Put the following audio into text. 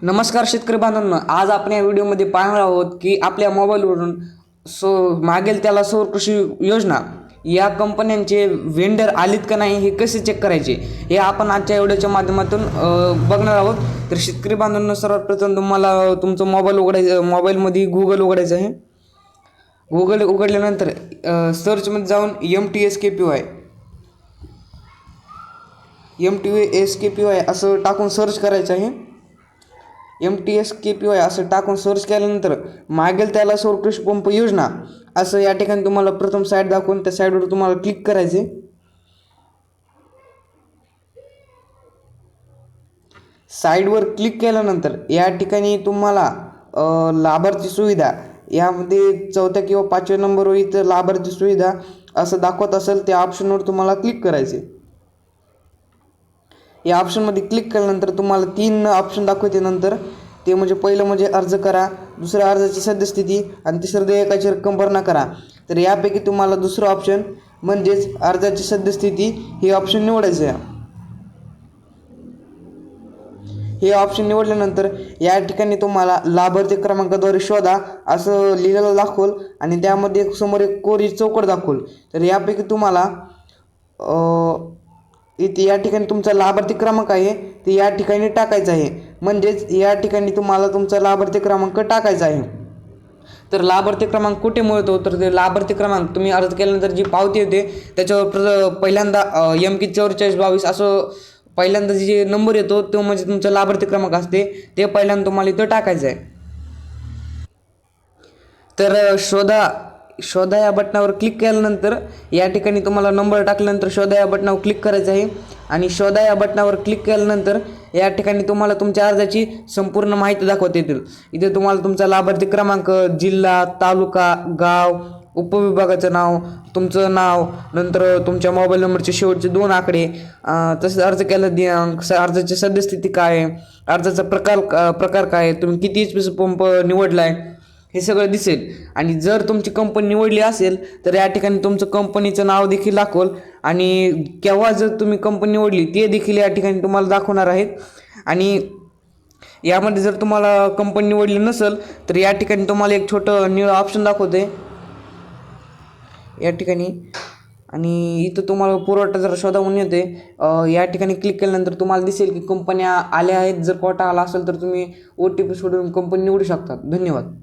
नमस्कार शेतकरी बांधवांनो, आज आपण या व्हिडिओमध्ये पाहणार आहोत की आपल्या मोबाईलवरून मागेल त्याला सौर कृषी योजना या कंपन्यांचे वेंडर आलेत का नाही हे कसे चेक करायचे हे आपण आजच्या व्हिडिओच्या माध्यमातून बघणार आहोत. तर शेतकरी बांधवांनो, सर्वात प्रथम तुम्हाला तुमचं मोबाईल उघडायचं, मोबाईलमध्ये गुगल उघडायचं आहे. गुगल उघडल्यानंतर सर्चमध्ये जाऊन MTSKPY असं टाकून सर्च करायचं आहे. MTSKPY असं टाकून सर्च केल्यानंतर मागेल त्याला सौर कृषी पंप योजना असं या ठिकाणी तुम्हाला प्रथम साईट दाखवून त्या साईटवर तुम्हाला क्लिक करायचे. साईटवर क्लिक केल्यानंतर या ठिकाणी तुम्हाला लाभार्थी सुविधा यामध्ये 4थ्या किंवा 5व्या नंबरवर इथं लाभार्थी सुविधा असं दाखवत असेल त्या ऑप्शनवर तुम्हाला क्लिक करायचे. या ऑप्शनमध्ये क्लिक केल्यानंतर तुम्हाला 3 ऑप्शन दाखवते. नंतर ते म्हणजे पहिलं म्हणजे अर्ज करा, दुसरं अर्जाची सद्यस्थिती आणि तिसरं देयकाची रक्कम भरणा करा. तर यापैकी तुम्हाला दुसरं ऑप्शन म्हणजेच अर्जाची सद्यस्थिती हे ऑप्शन निवडायचं आहे. हे ऑप्शन निवडल्यानंतर या ठिकाणी तुम्हाला लाभार्थी क्रमांकाद्वारे शोधा असं लिहिलेलं दाखवल आणि त्यामध्ये समोर एक कोरी चौकट दाखवल. तर यापैकी तुम्हाला इथे या ठिकाणी तुमचा लाभार्थी क्रमांक आहे ते या ठिकाणी टाकायचा आहे. म्हणजेच या ठिकाणी तुम्हाला तुमचा लाभार्थी क्रमांक टाकायचा आहे. तर लाभार्थी क्रमांक कुठे मिळतो, तर ते लाभार्थी क्रमांक तुम्ही अर्ज केल्यानंतर जी पावती येते त्याच्यावर पहिल्यांदा MK4422 असं पहिल्यांदा जे नंबर येतो तो म्हणजे तुमचा लाभार्थी क्रमांक असते, ते पहिल्यांदा तुम्हाला इथं टाकायचं आहे. तर शोधा या बटनावर क्लिक केल्यानंतर या ठिकाणी तुम्हाला नंबर टाकल्यानंतर शोधा या बटनावर क्लिक करायचं आहे. आणि शोधा या बटनावर क्लिक केल्यानंतर या ठिकाणी तुम्हाला तुमच्या अर्जाची संपूर्ण माहिती दाखवता येतील. इथे तुम्हाला तुमचा लाभार्थी क्रमांक, जिल्हा, तालुका, गाव, उपविभागाचं नाव, तुमचं नाव, नंतर तुमच्या मोबाईल नंबरचे शेवटचे 2 आकडे, तसेच अर्ज केला दिनांक, अर्जाची सद्यस्थिती काय आहे, अर्जाचा प्रकार काय आहे, तुम्ही किती HP पंप निवडला आहे हे सगळं दिसेल. आणि जर तुमची कंपनी निवडली असेल तर या ठिकाणी तुमचं कंपनीचं नाव देखील दाखवल आणि केव्हा जर तुम्ही कंपनी निवडली ते देखील या ठिकाणी तुम्हाला दाखवणार आहेत. आणि यामध्ये जर तुम्हाला कंपनी निवडली नसेल तर या ठिकाणी तुम्हाला एक छोटं निळं ऑप्शन दाखवते या ठिकाणी. आणि इथं तुम्हाला पुरवठा जर शोधा म्हणून येते, या ठिकाणी क्लिक केल्यानंतर तुम्हाला दिसेल की कंपन्या आल्या आहेत. जर कोटा आला असेल तर तुम्ही OTP सोडून कंपनी निवडू शकता. धन्यवाद.